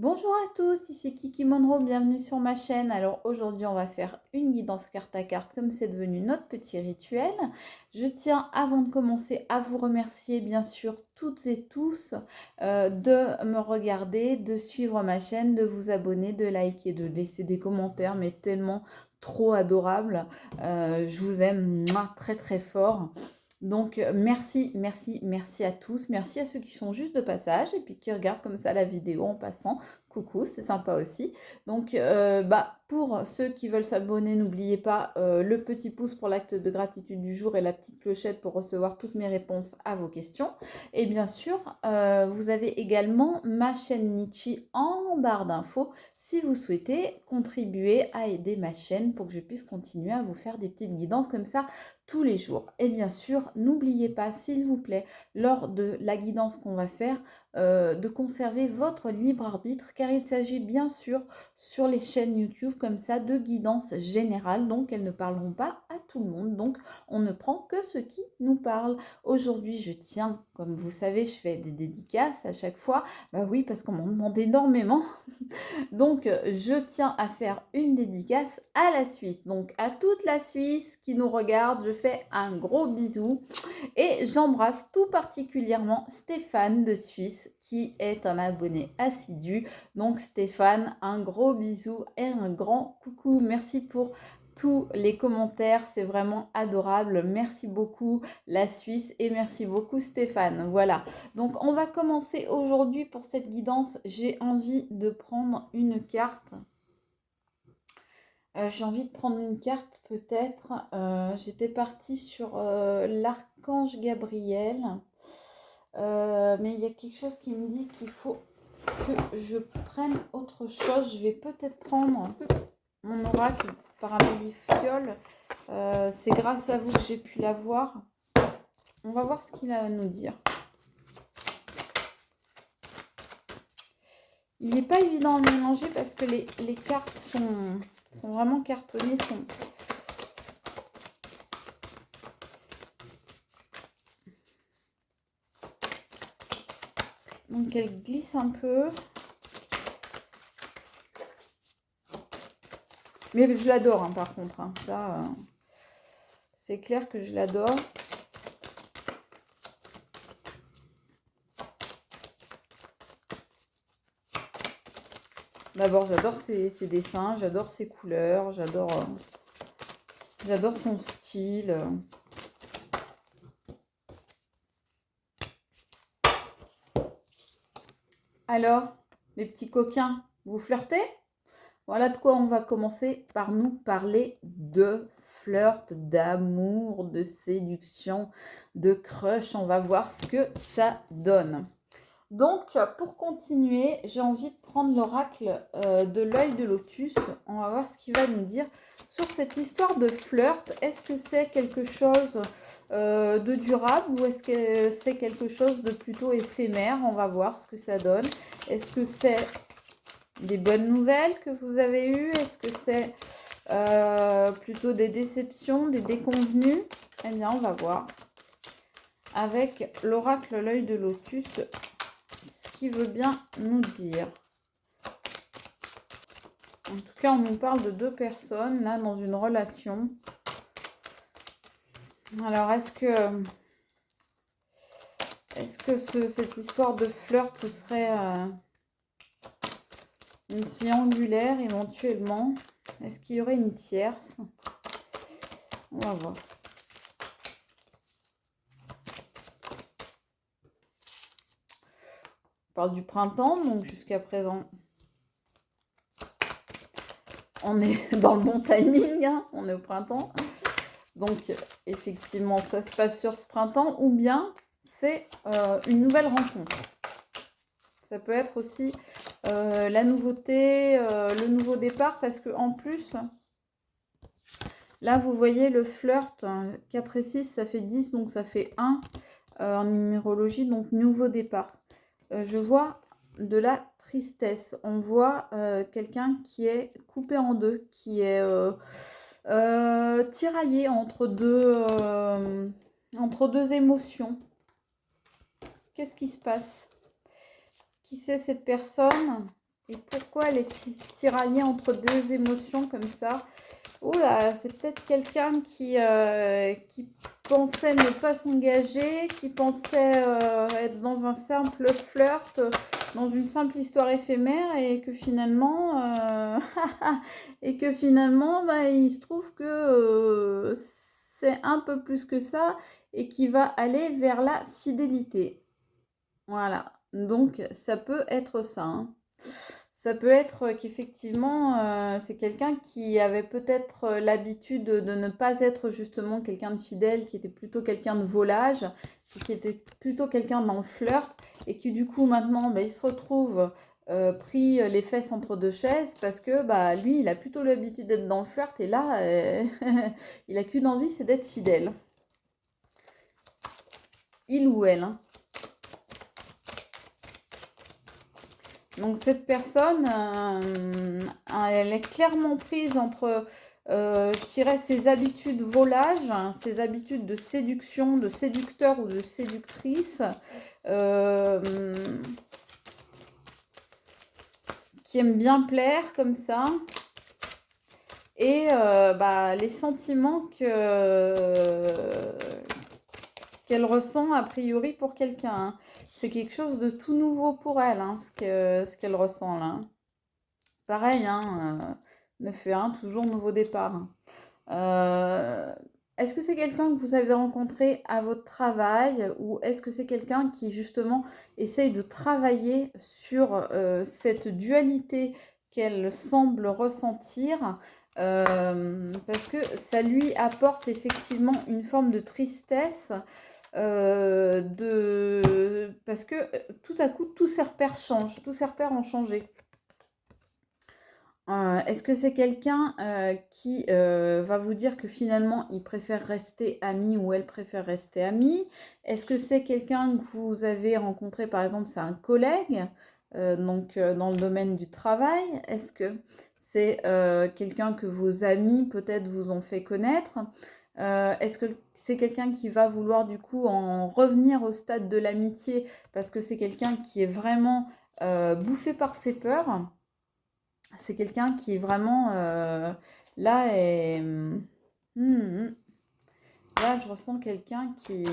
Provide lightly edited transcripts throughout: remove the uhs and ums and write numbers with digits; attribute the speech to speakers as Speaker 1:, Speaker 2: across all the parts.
Speaker 1: Bonjour à tous, ici Kiki Monroe, bienvenue sur ma chaîne. Alors aujourd'hui on va faire une guidance carte à carte comme c'est devenu notre petit rituel. Je tiens avant de commencer à vous remercier bien sûr toutes et tous de me regarder, de suivre ma chaîne, de vous abonner, de liker, de laisser des commentaires mais tellement trop adorables. Je vous aime mouah, très très fort. Donc merci, merci, merci à tous. Merci à ceux qui sont juste de passage et puis qui regardent comme ça la vidéo en passant. Coucou, c'est sympa aussi. Donc pour ceux qui veulent s'abonner, n'oubliez pas le petit pouce pour l'acte de gratitude du jour et la petite clochette pour recevoir toutes mes réponses à vos questions. Et bien sûr, vous avez également ma chaîne Litchi en barre d'infos si vous souhaitez contribuer à aider ma chaîne pour que je puisse continuer à vous faire des petites guidances comme ça tous les jours. Et bien sûr, n'oubliez pas, s'il vous plaît, lors de la guidance qu'on va faire, de conserver votre libre arbitre, car il s'agit bien sûr sur les chaînes YouTube comme ça de guidance générale, donc elles ne parleront pas à tout le monde, donc on ne prend que ce qui nous parle. Aujourd'hui, je tiens, comme vous savez, je fais des dédicaces à chaque fois, bah oui, parce qu'on m'en demande énormément. Donc, je tiens à faire une dédicace à la Suisse. Donc, à toute la Suisse qui nous regarde, je fais un gros bisou. Et j'embrasse tout particulièrement Stéphane de Suisse, qui est un abonné assidu. Donc, Stéphane, un gros bisou et un grand coucou. Merci pour tous les commentaires, c'est vraiment adorable. Merci beaucoup la Suisse et merci beaucoup Stéphane. Voilà, donc on va commencer aujourd'hui pour cette guidance. J'ai envie de prendre une carte. J'ai envie de prendre une carte peut-être. J'étais partie sur l'archange Gabriel. Mais il y a quelque chose qui me dit qu'il faut que je prenne autre chose. Je vais peut-être prendre mon oracle par Amélie Fiole. C'est grâce à vous que j'ai pu la voir. On va voir ce qu'il a à nous dire. Il n'est pas évident à mélanger parce que les cartes sont vraiment cartonnées. Donc elle glisse un peu. Mais je l'adore hein, par contre. Hein. Ça, c'est clair que je l'adore. D'abord, j'adore ses dessins, j'adore ses couleurs, j'adore son style. Alors, les petits coquins, vous flirtez? Voilà de quoi on va commencer par nous parler de flirt, d'amour, de séduction, de crush. On va voir ce que ça donne. Donc, pour continuer, j'ai envie de prendre l'oracle de l'œil de lotus. On va voir ce qu'il va nous dire sur cette histoire de flirt. Est-ce que c'est quelque chose de durable ou est-ce que c'est quelque chose de plutôt éphémère? On va voir ce que ça donne. Est-ce que c'est des bonnes nouvelles que vous avez eues? Est-ce que c'est plutôt des déceptions, des déconvenues? Eh bien, on va voir avec l'oracle l'œil de lotus qui veut bien nous dire. En tout cas, on nous parle de deux personnes là dans une relation. Alors, est-ce que cette histoire de flirt, ce serait une triangulaire éventuellement? Est-ce qu'il y aurait une tierce? On va voir. On parle du printemps, donc jusqu'à présent, on est dans le bon timing, hein, on est au printemps. Donc, effectivement, ça se passe sur ce printemps ou bien c'est une nouvelle rencontre. Ça peut être aussi la nouveauté, le nouveau départ parce que en plus, là, vous voyez le flirt, 4 et 6, ça fait 10, donc ça fait 1 en numérologie, donc nouveau départ. Je vois de la tristesse. On voit quelqu'un qui est coupé en deux, qui est tiraillé entre deux émotions. Qu'est-ce qui se passe? Qui c'est cette personne? Et pourquoi elle est tiraillée entre deux émotions comme ça? Oula, c'est peut-être quelqu'un qui pensait ne pas s'engager, qui pensait être dans un simple flirt, dans une simple histoire éphémère et que finalement, bah, il se trouve que c'est un peu plus que ça et qui va aller vers la fidélité. Voilà, donc ça peut être ça, hein. Ça peut être qu'effectivement, c'est quelqu'un qui avait peut-être l'habitude de ne pas être justement quelqu'un de fidèle, qui était plutôt quelqu'un de volage, qui était plutôt quelqu'un dans le flirt, et qui du coup maintenant, bah, il se retrouve pris les fesses entre deux chaises, parce que bah, lui, il a plutôt l'habitude d'être dans le flirt, et là, il a qu'une envie, c'est d'être fidèle. Il ou elle, hein. Donc cette personne, elle est clairement prise entre, je dirais, ses habitudes volages, hein, ses habitudes de séduction, de séducteur ou de séductrice, euh, qui aime bien plaire comme ça, et bah, les sentiments qu'elle ressent a priori pour quelqu'un, hein. C'est quelque chose de tout nouveau pour elle, hein, ce qu'elle ressent là. Pareil, hein, 9 et 1, toujours nouveau départ, hein. Euh, Est-ce que c'est quelqu'un que vous avez rencontré à votre travail ou est-ce que c'est quelqu'un qui justement essaye de travailler sur cette dualité qu'elle semble ressentir, parce que ça lui apporte effectivement une forme de tristesse, parce que tout à coup tous ses repères changent, tous ses repères ont changé. Est-ce que c'est quelqu'un qui va vous dire que finalement il préfère rester ami ou elle préfère rester amie? Est-ce que c'est quelqu'un que vous avez rencontré, par exemple, c'est un collègue, donc dans le domaine du travail? Est-ce que c'est quelqu'un que vos amis peut-être vous ont fait connaître? Est-ce que c'est quelqu'un qui va vouloir du coup en revenir au stade de l'amitié parce que c'est quelqu'un qui est vraiment bouffé par ses peurs? C'est quelqu'un qui est vraiment là est là je ressens quelqu'un qui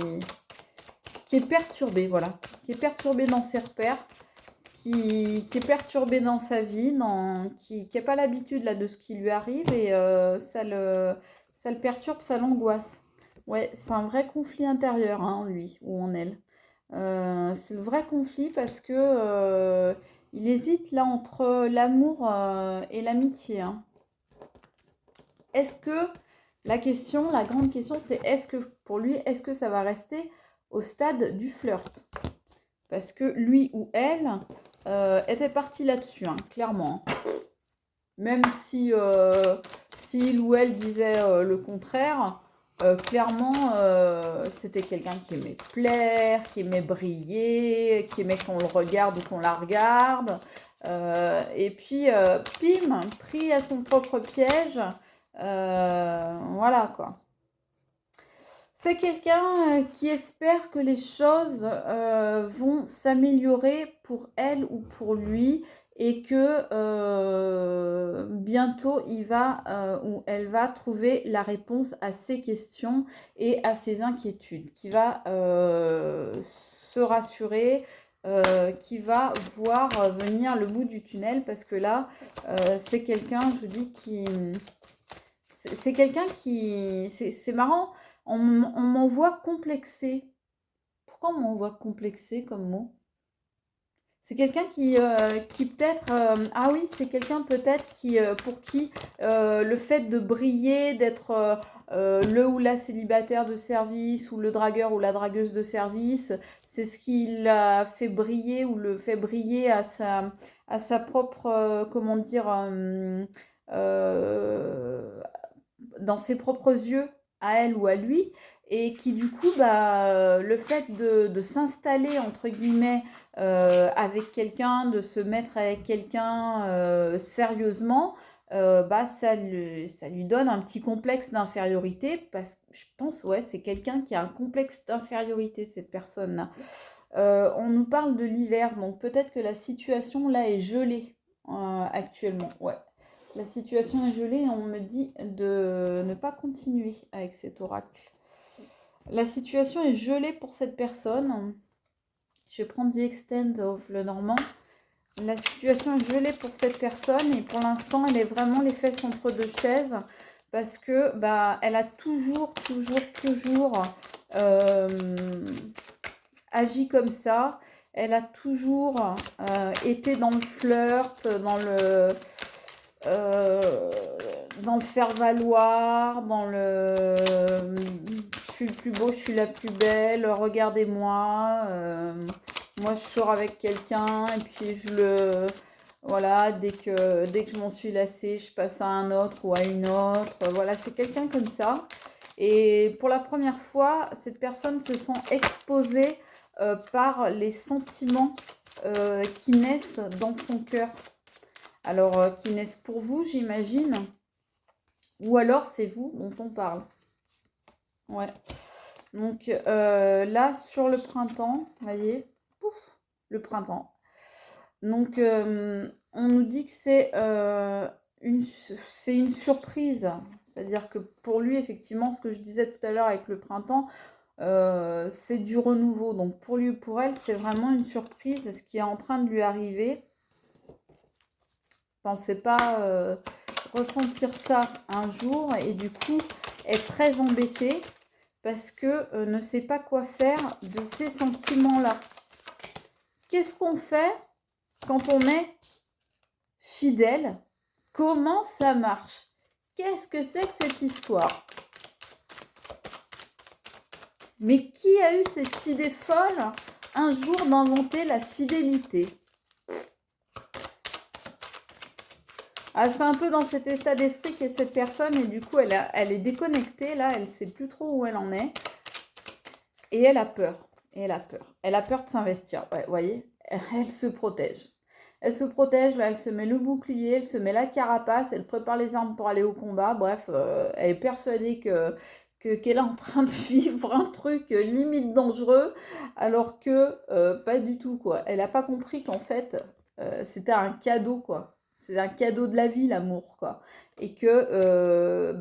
Speaker 1: est perturbé, voilà, qui est perturbé dans ses repères, qui est perturbé dans sa vie, qui n'a pas l'habitude là de ce qui lui arrive et ça le perturbe, ça l'angoisse. Ouais, c'est un vrai conflit intérieur, hein, en lui ou en elle. C'est le vrai conflit parce que il hésite là entre l'amour et l'amitié, hein. Est-ce que la grande question, c'est est-ce que pour lui, est-ce que ça va rester au stade du flirt? Parce que lui ou elle était parti là-dessus, hein, clairement. Même si s'il ou elle disait le contraire, clairement, c'était quelqu'un qui aimait plaire, qui aimait briller, qui aimait qu'on le regarde ou qu'on la regarde. Et puis, pim, pris à son propre piège. Voilà quoi. C'est quelqu'un qui espère que les choses vont s'améliorer pour elle ou pour lui et que bientôt il va ou elle va trouver la réponse à ses questions et à ses inquiétudes, qui va se rassurer, qui va voir venir le bout du tunnel parce que là, c'est quelqu'un, je dis, qui... C'est quelqu'un qui... C'est marrant. On m'envoie complexé. Pourquoi on m'envoie complexé comme mot? C'est quelqu'un qui peut-être... ah oui, c'est quelqu'un peut-être qui, pour qui le fait de briller, d'être le ou la célibataire de service ou le dragueur ou la dragueuse de service, c'est ce qui l'a fait briller ou le fait briller à sa propre, comment dire, dans ses propres yeux à elle ou à lui et qui du coup le fait de s'installer entre guillemets avec quelqu'un, de se mettre avec quelqu'un sérieusement, ça lui donne un petit complexe d'infériorité parce que je pense ouais c'est quelqu'un qui a un complexe d'infériorité cette personne là. On nous parle de l'hiver donc peut-être que la situation là est gelée actuellement. Ouais. La situation est gelée et on me dit de ne pas continuer avec cet oracle. La situation est gelée pour cette personne. Je vais prendre The Extent of le Normand. La situation est gelée pour cette personne et pour l'instant, elle est vraiment les fesses entre deux chaises parce que elle a toujours agi comme ça. Elle a toujours été dans le flirt, dans le faire-valoir, dans le je suis le plus beau, je suis la plus belle, regardez-moi. Moi, je sors avec quelqu'un et puis voilà, dès que je m'en suis lassée, je passe à un autre ou à une autre. Voilà, c'est quelqu'un comme ça. Et pour la première fois, cette personne se sent exposée par les sentiments qui naissent dans son cœur. Alors, qui naissent pour vous, j'imagine. Ou alors, c'est vous dont on parle. Ouais. Donc, là, sur le printemps, vous voyez, pouf, le printemps. Donc, on nous dit que c'est une surprise. C'est-à-dire que pour lui, effectivement, ce que je disais tout à l'heure avec le printemps, c'est du renouveau. Donc, pour lui ou pour elle, c'est vraiment une surprise. Ce qui est en train de lui arriver. Pensez pas ressentir ça un jour et du coup, est très embêtée parce que ne sait pas quoi faire de ces sentiments-là. Qu'est-ce qu'on fait quand on est fidèle? Comment ça marche? Qu'est-ce que c'est que cette histoire? Mais qui a eu cette idée folle un jour d'inventer la fidélité? Ah, c'est un peu dans cet état d'esprit qu'est cette personne et du coup elle est déconnectée là, elle ne sait plus trop où elle en est et elle a peur. Elle a peur de s'investir. Ouais, vous voyez, elle se protège. Elle se protège, là, elle se met le bouclier, elle se met la carapace, elle prépare les armes pour aller au combat. Bref, elle est persuadée qu'elle est en train de vivre un truc limite dangereux, alors que pas du tout, quoi. Elle n'a pas compris qu'en fait, c'était un cadeau, quoi. C'est un cadeau de la vie, l'amour, quoi. Et que,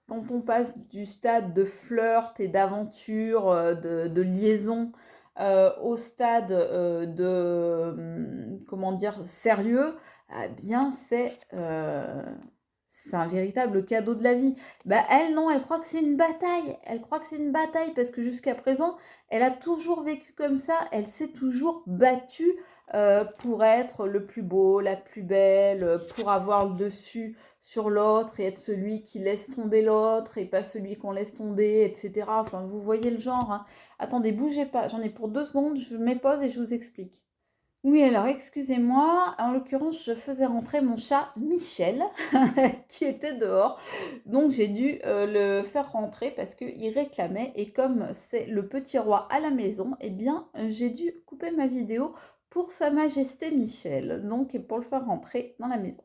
Speaker 1: quand on passe du stade de flirt et d'aventure, de liaison, au stade comment dire, sérieux, eh bien, c'est un véritable cadeau de la vie. Elle, non, elle croit que c'est une bataille. Elle croit que c'est une bataille parce que jusqu'à présent, elle a toujours vécu comme ça. Elle s'est toujours battue pour être le plus beau, la plus belle, pour avoir le dessus sur l'autre et être celui qui laisse tomber l'autre et pas celui qu'on laisse tomber, etc. Enfin, vous voyez le genre, hein. Attendez, bougez pas, j'en ai pour 2 secondes, je mets pause et je vous explique. Oui, alors excusez-moi, en l'occurrence, je faisais rentrer mon chat Michel, qui était dehors. Donc j'ai dû le faire rentrer parce qu'il réclamait. Et comme c'est le petit roi à la maison, eh bien, j'ai dû couper ma vidéo pour Sa Majesté Michel, donc pour le faire rentrer dans la maison.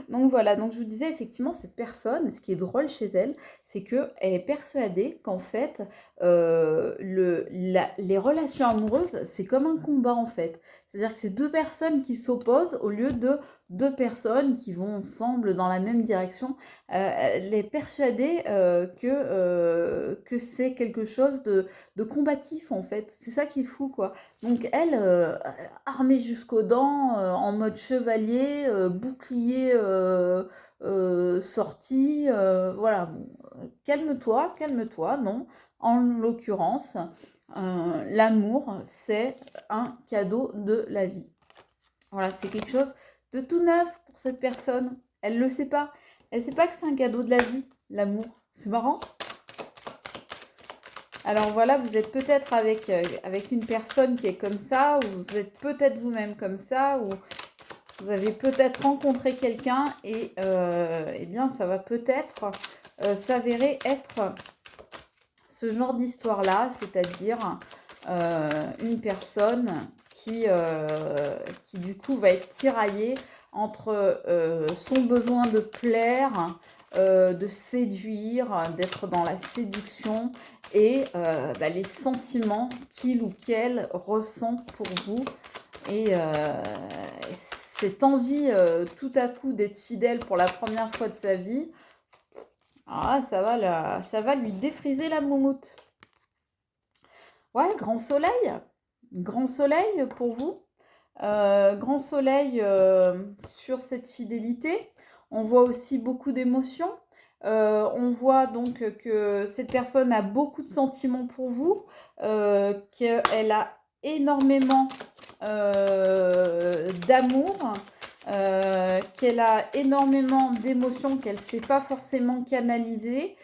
Speaker 1: Donc voilà, donc je vous disais effectivement, cette personne, ce qui est drôle chez elle, c'est qu'elle est persuadée qu'en fait, les relations amoureuses, c'est comme un combat en fait. C'est-à-dire que c'est deux personnes qui s'opposent au lieu de deux personnes qui vont ensemble dans la même direction. Elle est persuadée que c'est quelque chose de combatif en fait. C'est ça qui est fou quoi. Donc elle, armée jusqu'aux dents, en mode chevalier, bouclier sorti, voilà. Bon, calme-toi, non. En l'occurrence, l'amour, c'est un cadeau de la vie. Voilà, c'est quelque chose de tout neuf pour cette personne. Elle ne le sait pas. Elle ne sait pas que c'est un cadeau de la vie, l'amour. C'est marrant. Alors voilà, vous êtes peut-être avec une personne qui est comme ça, ou vous êtes peut-être vous-même comme ça, ou vous avez peut-être rencontré quelqu'un et eh bien ça va peut-être s'avérer être ce genre d'histoire-là, c'est-à-dire une personne qui du coup va être tiraillée entre son besoin de plaire, de séduire, d'être dans la séduction et les sentiments qu'il ou qu'elle ressent pour vous. Et cette envie tout à coup d'être fidèle pour la première fois de sa vie, ah, ça va lui défriser la moumoute. Ouais, grand soleil pour vous. Grand soleil sur cette fidélité. On voit aussi beaucoup d'émotions. On voit donc que cette personne a beaucoup de sentiments pour vous, qu'elle a énormément d'amour, qu'elle a énormément d'émotions qu'elle ne sait pas forcément canaliser,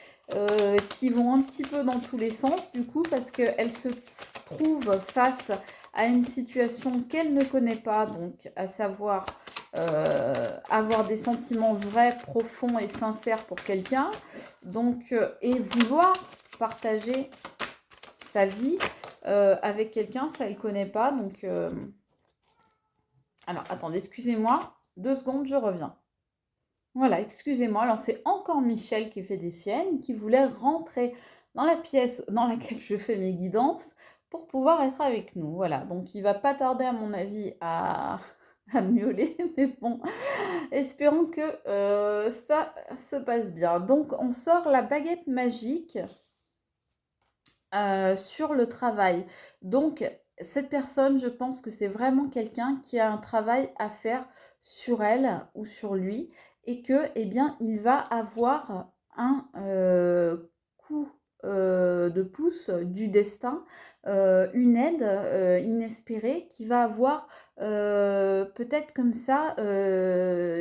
Speaker 1: qui vont un petit peu dans tous les sens du coup, parce qu'elle se trouve face à une situation qu'elle ne connaît pas, donc à savoir avoir des sentiments vrais, profonds et sincères pour quelqu'un, donc et vouloir partager sa vie avec quelqu'un, ça elle connaît pas, donc alors attendez, excusez-moi, 2 secondes, je reviens. Voilà, excusez-moi, alors c'est encore Michel qui fait des siennes, qui voulait rentrer dans la pièce dans laquelle je fais mes guidances pour pouvoir être avec nous. Voilà, donc il va pas tarder à mon avis à miauler, mais bon, espérons que ça se passe bien. Donc on sort la baguette magique sur le travail. Donc cette personne, je pense que c'est vraiment quelqu'un qui a un travail à faire sur elle ou sur lui et que, eh bien, il va avoir un coup de pouce du destin, une aide inespérée qui va avoir peut-être comme ça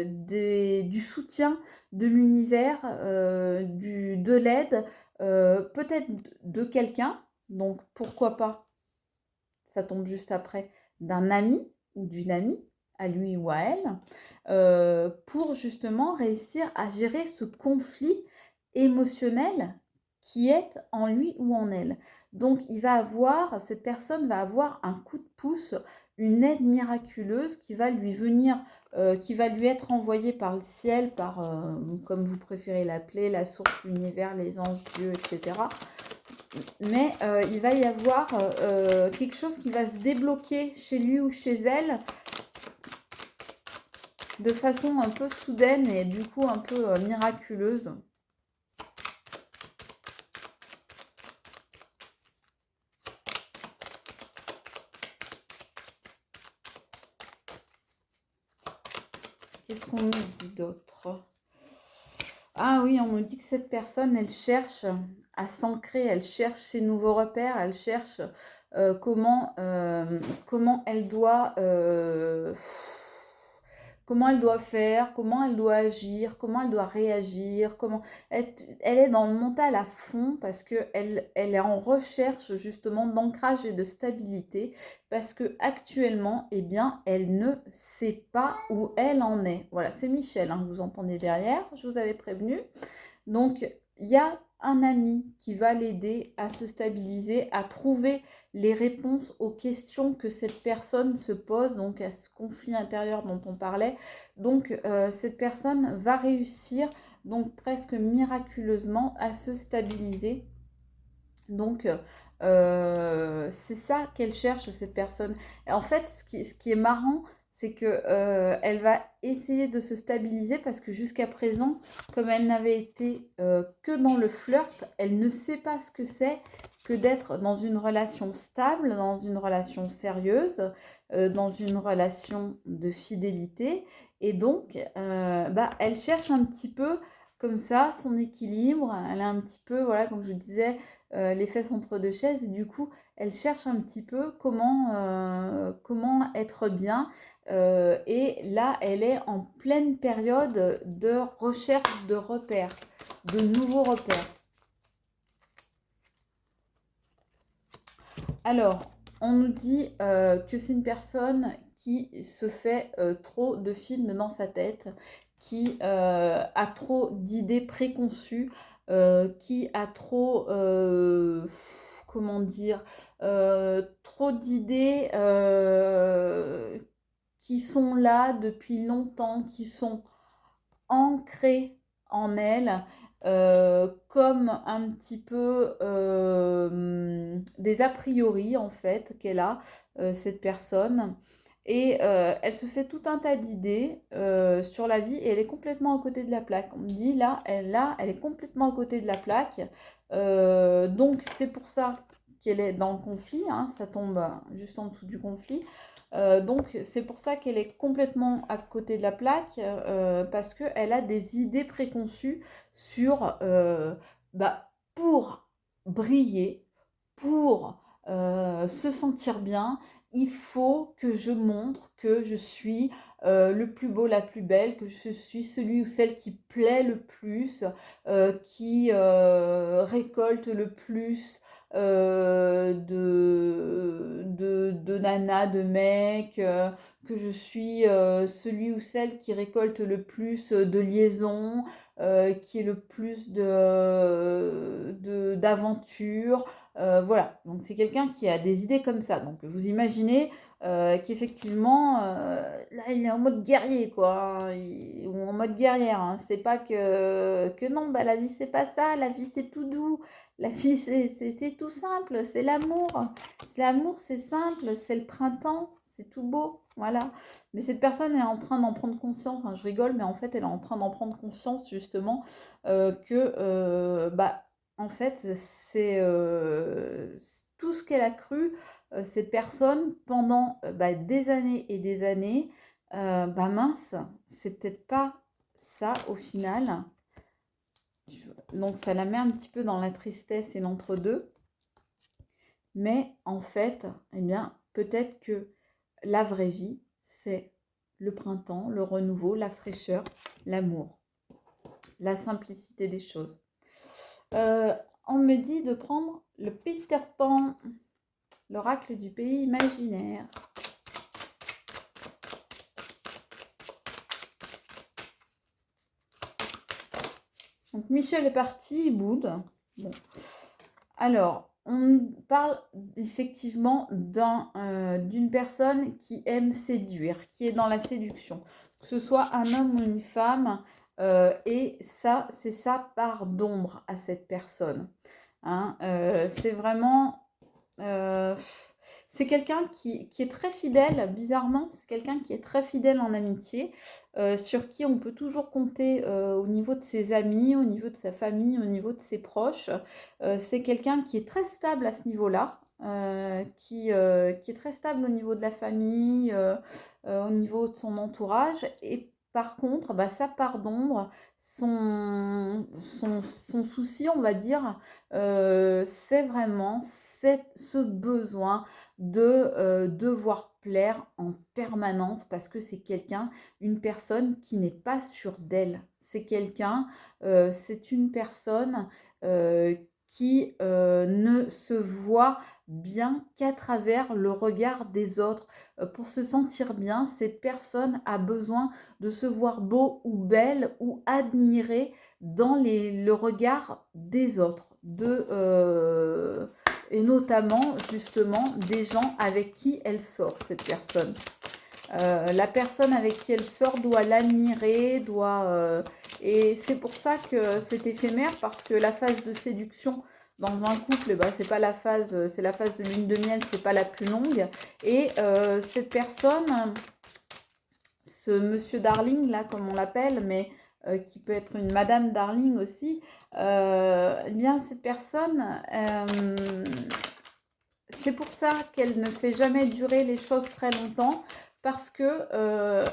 Speaker 1: du soutien de l'univers, de l'aide, peut-être de quelqu'un, donc pourquoi pas, ça tombe juste après, d'un ami ou d'une amie, à lui ou à elle, pour justement réussir à gérer ce conflit émotionnel qui est en lui ou en elle. Donc cette personne va avoir un coup de pouce, une aide miraculeuse qui va lui venir, qui va lui être envoyée par le ciel, par, comme vous préférez l'appeler, la source, l'univers, les anges, Dieu, etc. Mais il va y avoir quelque chose qui va se débloquer chez lui ou chez elle de façon un peu soudaine et du coup un peu miraculeuse. Qu'est-ce qu'on nous dit d'autre? Ah oui, on nous dit que cette personne, elle cherche à s'ancrer, elle cherche ses nouveaux repères, elle cherche comment comment elle doit faire, comment elle doit agir, comment elle doit réagir, elle est dans le mental à fond parce elle est en recherche justement d'ancrage et de stabilité parce que actuellement, eh bien, elle ne sait pas où elle en est. Voilà, c'est Michel, hein, que vous entendez derrière, je vous avais prévenu. Donc, il y a un ami qui va l'aider à se stabiliser, à trouver les réponses aux questions que cette personne se pose, donc à ce conflit intérieur dont on parlait. Donc, cette personne va réussir, donc presque miraculeusement, à se stabiliser. Donc, c'est ça qu'elle cherche, cette personne. Et en fait, ce qui est marrant, c'est que elle va essayer de se stabiliser parce que jusqu'à présent, comme elle n'avait été que dans le flirt, elle ne sait pas ce que c'est que d'être dans une relation stable, dans une relation sérieuse, dans une relation de fidélité. Et donc, elle cherche un petit peu comme ça son équilibre. Elle a un petit peu, voilà, comme je vous disais, les fesses entre deux chaises et du coup elle cherche un petit peu comment être bien et là elle est en pleine période de recherche de repères, de nouveaux repères. Alors on nous dit que c'est une personne qui se fait trop de films dans sa tête, qui a trop d'idées préconçues, qui a trop, comment dire, trop d'idées qui sont là depuis longtemps, qui sont ancrées en elle, comme un petit peu des a priori en fait qu'elle a, cette personne. Et elle se fait tout un tas d'idées sur la vie et elle est complètement à côté de la plaque. On me dit là, elle est complètement à côté de la plaque. Donc c'est pour ça qu'elle est dans le conflit, hein, ça tombe juste en dessous du conflit. Donc c'est pour ça qu'elle est complètement à côté de la plaque parce qu'elle a des idées préconçues sur pour briller, pour se sentir bien, il faut que je montre que je suis le plus beau, la plus belle, que je suis celui ou celle qui plaît le plus, qui récolte le plus de nanas, de mecs, que je suis celui ou celle qui récolte le plus de liaisons, qui est le plus d'aventures. Voilà, donc c'est quelqu'un qui a des idées comme ça. Donc vous imaginez qu'effectivement, là il est en mode guerrier, quoi, hein, ou en mode guerrière. Hein. C'est pas que non, bah, la vie c'est pas ça, la vie c'est tout doux, la vie c'est tout simple, c'est l'amour. L'amour c'est simple, c'est le printemps, c'est tout beau, voilà. Mais cette personne est en train d'en prendre conscience, hein, je rigole, mais en fait elle est en train d'en prendre conscience justement que en fait c'est tout ce qu'elle a cru cette personne pendant des années et des années, mince, c'est peut-être pas ça au final. Donc ça la met un petit peu dans la tristesse et l'entre-deux. Mais en fait, eh bien, peut-être que la vraie vie, c'est le printemps, le renouveau, la fraîcheur, l'amour, la simplicité des choses. On me dit de prendre le Peter Pan, l'oracle du pays imaginaire. Donc Michel est parti, il boude. Bon. Alors, on parle effectivement d'une personne qui aime séduire, qui est dans la séduction. Que ce soit un homme ou une femme, et ça, c'est sa part d'ombre à cette personne. Hein. C'est vraiment... c'est quelqu'un qui est très fidèle, bizarrement, c'est quelqu'un qui est très fidèle en amitié, sur qui on peut toujours compter au niveau de ses amis, au niveau de sa famille, au niveau de ses proches. C'est quelqu'un qui est très stable à ce niveau-là, qui est très stable au niveau de la famille, au niveau de son entourage. Et par contre, sa part d'ombre, son souci, on va dire, c'est vraiment ce besoin de devoir plaire en permanence parce que c'est une personne qui n'est pas sûre d'elle. C'est une personne qui ne se voit bien qu'à travers le regard des autres. Pour se sentir bien, cette personne a besoin de se voir beau ou belle ou admirée dans le regard des autres, et notamment justement des gens avec qui elle sort, cette personne. La personne avec qui elle sort doit l'admirer, et c'est pour ça que c'est éphémère, parce que la phase de séduction dans un couple, c'est pas la phase, c'est la phase de lune de miel, c'est pas la plus longue. Et cette personne, ce monsieur Darling là, comme on l'appelle, mais qui peut être une madame Darling aussi, eh bien cette personne, c'est pour ça qu'elle ne fait jamais durer les choses très longtemps, parce que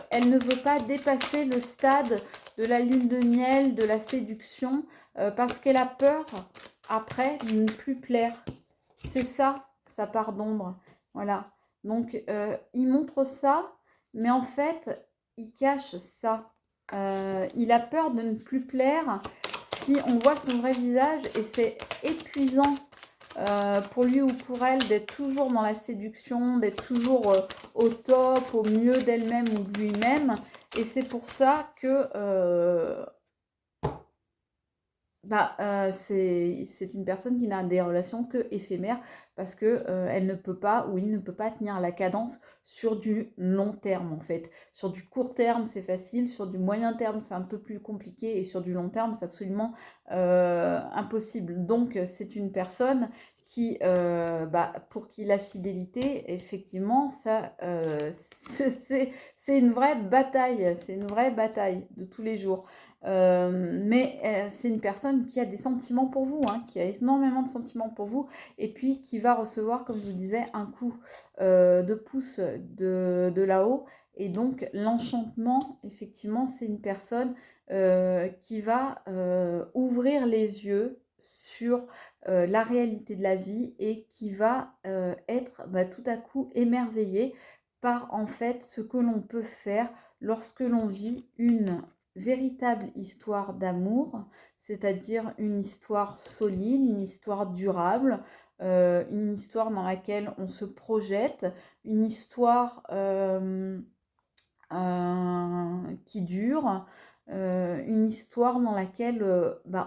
Speaker 1: elle ne veut pas dépasser le stade de la lune de miel, de la séduction, parce qu'elle a peur après de ne plus plaire. C'est ça, sa part d'ombre. Voilà. Donc il montre ça, mais en fait, il cache ça. Il a peur de ne plus plaire si on voit son vrai visage, et c'est épuisant pour lui ou pour elle d'être toujours dans la séduction, d'être toujours au top, au mieux d'elle-même ou de lui-même. Et c'est pour ça que c'est une personne qui n'a des relations que éphémères, parce que elle ne peut pas, ou il ne peut pas tenir la cadence sur du long terme en fait. Sur du court terme c'est facile, sur du moyen terme c'est un peu plus compliqué, et sur du long terme c'est absolument impossible. Donc c'est une personne pour qui la fidélité, effectivement, ça, c'est une vraie bataille. C'est une vraie bataille de tous les jours. Mais c'est une personne qui a des sentiments pour vous, hein, qui a énormément de sentiments pour vous, et puis qui va recevoir, comme je vous disais, un coup de pouce de là-haut. Et donc l'enchantement, effectivement, c'est une personne qui va ouvrir les yeux sur la réalité de la vie et qui va être tout à coup émerveillée par en fait ce que l'on peut faire lorsque l'on vit une véritable histoire d'amour, c'est-à-dire une histoire solide, une histoire durable, une histoire dans laquelle on se projette, une histoire qui dure, une histoire dans laquelle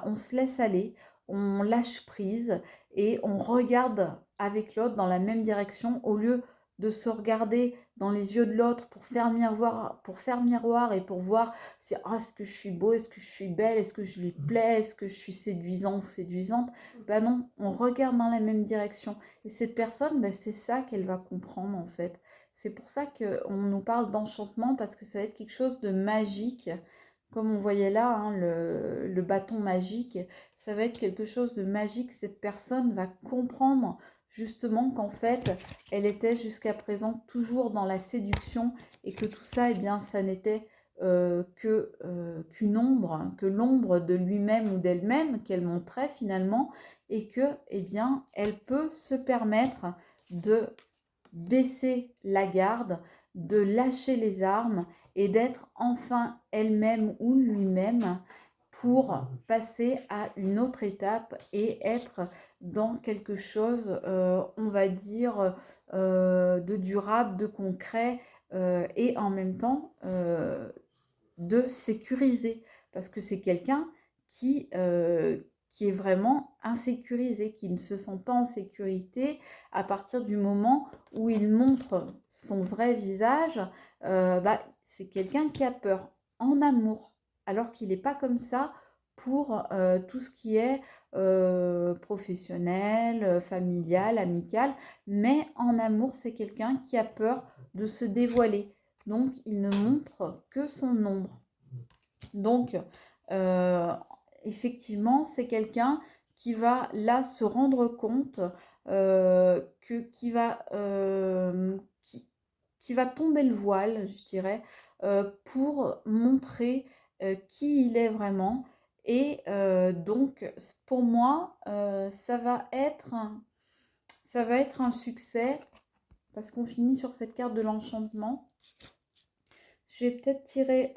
Speaker 1: on se laisse aller, on lâche prise et on regarde avec l'autre dans la même direction au lieu de se regarder dans les yeux de l'autre pour faire miroir et pour voir si est-ce que je suis beau, est-ce que je suis belle, est-ce que je lui plais, est-ce que je suis séduisant ou séduisante. Non, on regarde dans la même direction. Et cette personne, c'est ça qu'elle va comprendre en fait. C'est pour ça qu'on nous parle d'enchantement, parce que ça va être quelque chose de magique. Comme on voyait là, hein, le bâton magique, ça va être quelque chose de magique. Cette personne va comprendre justement qu'en fait, elle était jusqu'à présent toujours dans la séduction et que tout ça, eh bien, ça n'était qu'une ombre, hein, que l'ombre de lui-même ou d'elle-même qu'elle montrait finalement, et que, eh bien, elle peut se permettre de baisser la garde, de lâcher les armes et d'être enfin elle-même ou lui-même pour passer à une autre étape et être dans quelque chose, on va dire, de durable, de concret et en même temps de sécuriser. Parce que c'est quelqu'un qui est vraiment insécurisé, qui ne se sent pas en sécurité à partir du moment où il montre son vrai visage. C'est quelqu'un qui a peur en amour, alors qu'il n'est pas comme ça pour tout ce qui est professionnel, familial, amical. Mais en amour, c'est quelqu'un qui a peur de se dévoiler. Donc, il ne montre que son ombre. Donc, euh, effectivement, c'est quelqu'un qui va là se rendre compte qui va tomber le voile, je dirais, pour montrer qui il est vraiment. Et donc, pour moi, ça va être un succès parce qu'on finit sur cette carte de l'enchantement. Je vais peut-être tirer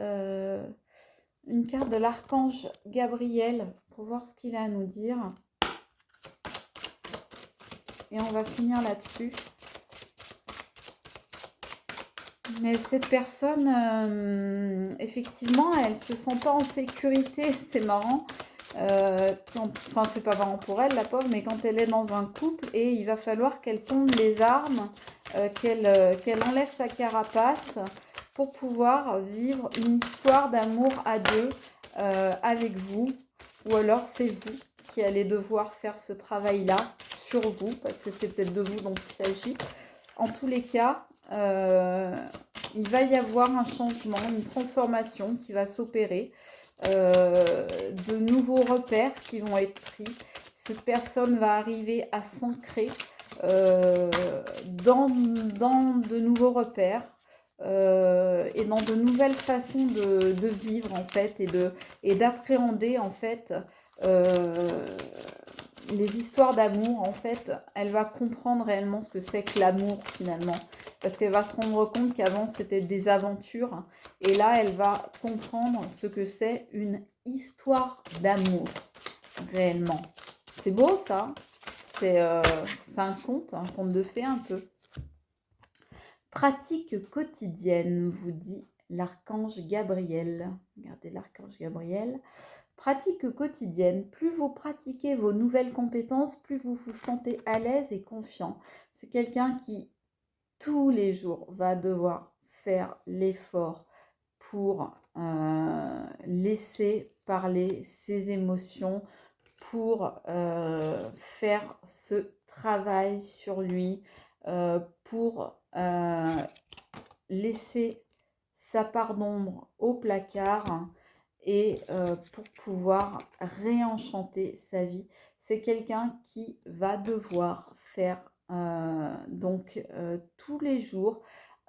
Speaker 1: une carte de l'archange Gabriel pour voir ce qu'il a à nous dire. Et on va finir là-dessus. Mais cette personne, effectivement, elle se sent pas en sécurité. C'est marrant. Enfin, c'est pas marrant pour elle, la pauvre, mais quand elle est dans un couple et il va falloir qu'elle tombe les armes, qu'elle enlève sa carapace pour pouvoir vivre une histoire d'amour à deux avec vous. Ou alors c'est vous qui allez devoir faire ce travail-là sur vous, parce que c'est peut-être de vous dont il s'agit. En tous les cas, il va y avoir un changement, une transformation qui va s'opérer, de nouveaux repères qui vont être pris. Cette personne va arriver à s'ancrer dans de nouveaux repères et dans de nouvelles façons de vivre en fait et d'appréhender en fait les histoires d'amour. En fait, elle va comprendre réellement ce que c'est que l'amour finalement, parce qu'elle va se rendre compte qu'avant c'était des aventures et là elle va comprendre ce que c'est une histoire d'amour réellement. C'est beau ça, c'est un conte de fées un peu. Pratique quotidienne, vous dit l'archange Gabriel. Regardez l'archange Gabriel. Pratique quotidienne. Plus vous pratiquez vos nouvelles compétences, plus vous vous sentez à l'aise et confiant. C'est quelqu'un qui, tous les jours, va devoir faire l'effort pour laisser parler ses émotions, pour faire ce travail sur lui, pour laisser sa part d'ombre au placard et pour pouvoir réenchanter sa vie. C'est quelqu'un qui va devoir faire tous les jours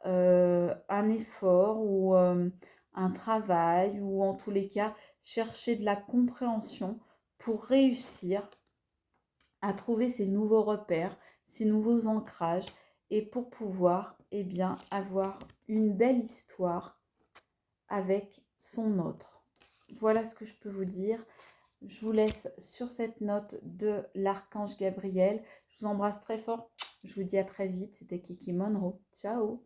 Speaker 1: un effort ou un travail ou en tous les cas chercher de la compréhension pour réussir à trouver ces nouveaux repères, ces nouveaux ancrages et pour pouvoir avoir une belle histoire avec son autre. Voilà ce que je peux vous dire. Je vous laisse sur cette note de l'archange Gabriel. Je vous embrasse très fort. Je vous dis à très vite. C'était Kiki Monroe. Ciao.